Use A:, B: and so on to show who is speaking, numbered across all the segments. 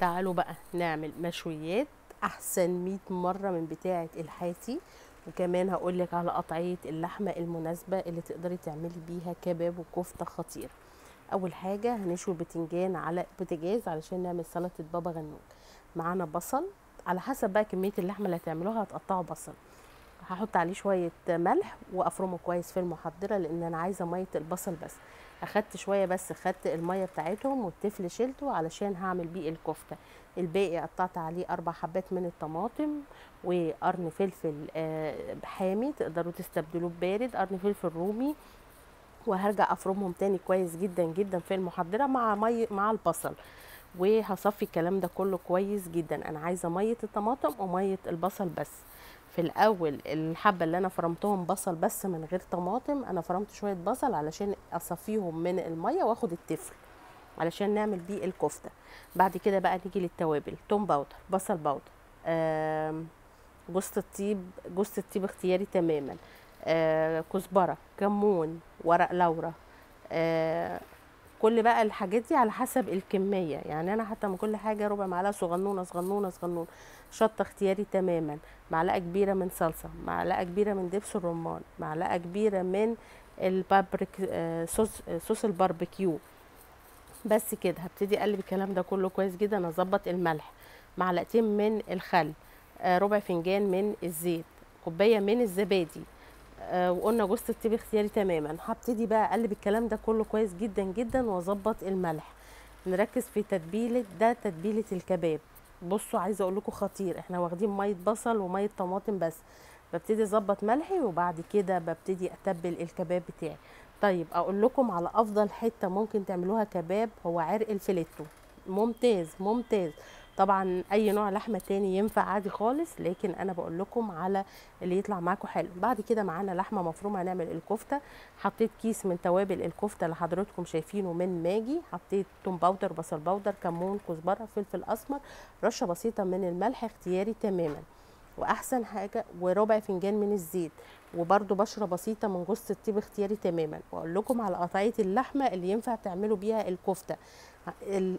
A: تعالوا بقى نعمل مشويات احسن 100 مرة من بتاعة الحاتي. وكمان هقولك على قطعية اللحمة المناسبة اللي تقدري تعملي بيها كباب وكفتة خطير. اول حاجة هنشوي بتنجان على بوتاجاز علشان نعمل سلطة بابا غنوج. معانا بصل، على حسب بقى كمية اللحمة اللي هتعملوها هتقطعوا بصل. هحط عليه شوية ملح وافرمه كويس في المحضرة لان انا عايزة مية البصل بس. اخدت شوية بس، خدت المية بتاعتهم والتفل شيلته علشان هعمل بيه الكفتة. الباقي قطعت عليه 4 حبات من الطماطم وقرن فلفل حامي، تقدروا تستبدلوه ببارد، قرن فلفل رومي. وهرجع افرمهم تاني كويس جدا جدا في المحضرة مع البصل. وهصفي الكلام ده كله كويس جدا. انا عايزه ميه الطماطم وميه البصل بس. في الاول الحبه اللي انا فرمتهم بصل بس من غير طماطم، انا فرمت شويه بصل علشان اصفيهم من الميه واخد التفل علشان نعمل بيه الكفته. بعد كده بقى نيجي للتوابل: توم باودر، بصل باودر، جوز الطيب اختياري تماما، كزبره، كمون، ورق لورا. كل بقى الحاجات دي على حسب الكميه، يعني انا حتى من كل حاجه ربع معلقه صغنونه صغنونه صغنونه. شطه اختياري تماما، معلقه كبيره من صلصه، معلقه كبيره من دبس الرمان، معلقه كبيره من البابريك صوص الباربيكيو. بس كده هبتدي اقلب الكلام ده كله كويس جدا. اظبط الملح، معلقتين من الخل، ربع فنجان من الزيت، كوبايه من الزبادي. وقلنا جوز الطيب اختياري تماما. هبتدي بقى اقلب الكلام ده كله كويس جدا جدا واظبط الملح. نركز في تتبيله الكباب. بصوا عايزه اقول لكم خطير، احنا واخدين ميه بصل وميه طماطم بس. ببتدي اظبط ملحي وبعد كده ببتدي اتبل الكباب بتاعي. طيب اقول لكم على افضل حته ممكن تعملوها كباب، هو عرق الفيليتو. ممتاز ممتاز. طبعا اي نوع لحمه تاني ينفع عادي خالص، لكن انا بقول لكم على اللي يطلع معاكم حلو. بعد كده معانا لحمه مفرومه هنعمل الكفته. حطيت كيس من توابل الكفته اللي حضراتكم شايفينه من ماجي. حطيت توم باودر، بصل باودر، كمون، كزبره، فلفل اسمر، رشه بسيطه من الملح اختياري تماما، واحسن حاجه وربع فنجان من الزيت، وبرده بشره بسيطه من جوز الطيب اختياري تماما. واقول لكم على قطعيه اللحمه اللي ينفع تعملوا بيها الكفته: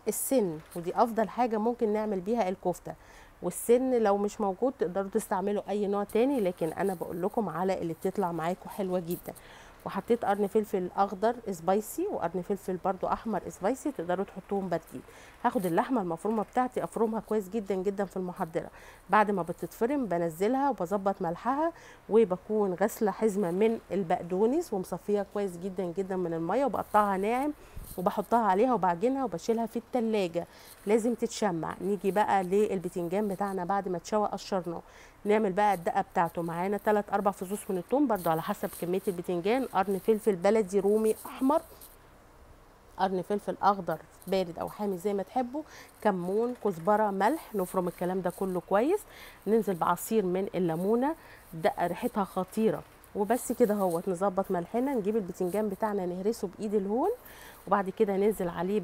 A: السن، ودي افضل حاجه ممكن نعمل بيها الكفته. والسن لو مش موجود تقدروا تستعملوا اي نوع تاني، لكن انا بقول لكم على اللي بتطلع معاكم حلوه جدا. وحطيت قرن فلفل اخضر سبايسي وقرن فلفل برضو احمر سبايسي، تقدروا تحطوهم باردين. هاخد اللحمه المفرومه بتاعتي افرمها كويس جدا جدا في المحضره. بعد ما بتتفرم بنزلها وبظبط ملحها، وبكون غسله حزمه من البقدونس ومصفيها كويس جدا جدا من الميه وبقطعها ناعم وبحطها عليها وبعجنها وبشيلها في التلاجة. لازم تتشمع. نيجي بقى للبتنجان بتاعنا بعد ما اتشوى قشرناه. نعمل بقى الدقه بتاعته. معانا 3-4 فصوص من الثوم برضو على حسب كميه البتنجان، قرن فلفل بلدي رومي احمر، قرن فلفل اخضر بارد او حامي زي ما تحبوا، كمون، كزبره، ملح. نفرم الكلام ده كله كويس. ننزل بعصير من الليمونه، دقه ريحتها خطيره. وبس كده اهوت. نظبط ملحنا، نجيب البتنجان بتاعنا نهرسه بايد الهون، وبعد كده ننزل عليه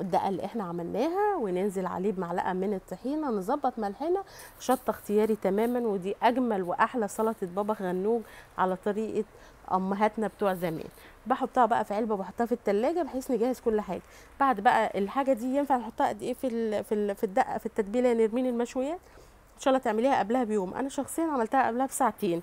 A: الدقه اللي احنا عملناها، وننزل عليه بمعلقه من الطحينه. نظبط ملحنا، شطه اختياري تماما. ودي اجمل واحلى سلطه بابا غنوج على طريقه امهاتنا بتوع زمان. بحطها بقى في علبه وبحطها في التلاجة بحيث نجهز كل حاجه. بعد بقى الحاجه دي ينفع نحطها قد ايه في الدقه في التتبيله نرمين المشويات؟ ان شاء الله تعمليها قبلها بيوم. انا شخصيا عملتها قبلها بساعتين.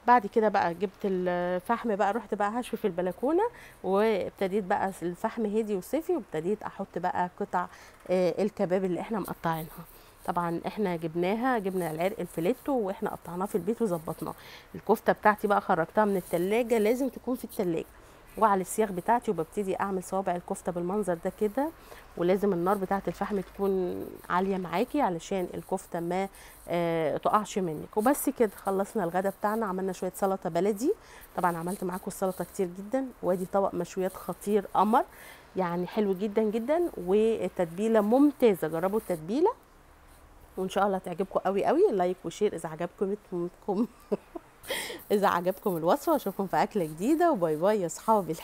A: بعد كده بقى جبت الفحم بقى، رحت بقى هشوي في البلكونه، وابتديت بقى الفحم هدي وصفي، وابتديت احط بقى قطع الكباب اللي احنا مقطعينها. طبعا احنا جبنا العرق الفيليتو واحنا قطعناه في البيت وظبطناه. الكفته بتاعتي بقى خرجتها من التلاجة، لازم تكون في التلاجة، وعلى السياخ بتاعتي، وببتدي اعمل صوابع الكفته بالمنظر ده كده. ولازم النار بتاعه الفحم تكون عاليه معاكي علشان الكفته ما تقعش منك. وبس كده خلصنا الغدا بتاعنا. عملنا شويه سلطه بلدي، طبعا عملت معاكم السلطه كتير جدا. وادي طبق مشويات خطير قمر، يعني حلو جدا جدا، والتتبيله ممتازه. جربوا التتبيله وان شاء الله تعجبكم قوي قوي. لايك وشير اذا عجبكم اذا عجبكم الوصفه. اشوفكم في اكله جديده، وباي باي يا اصحابي.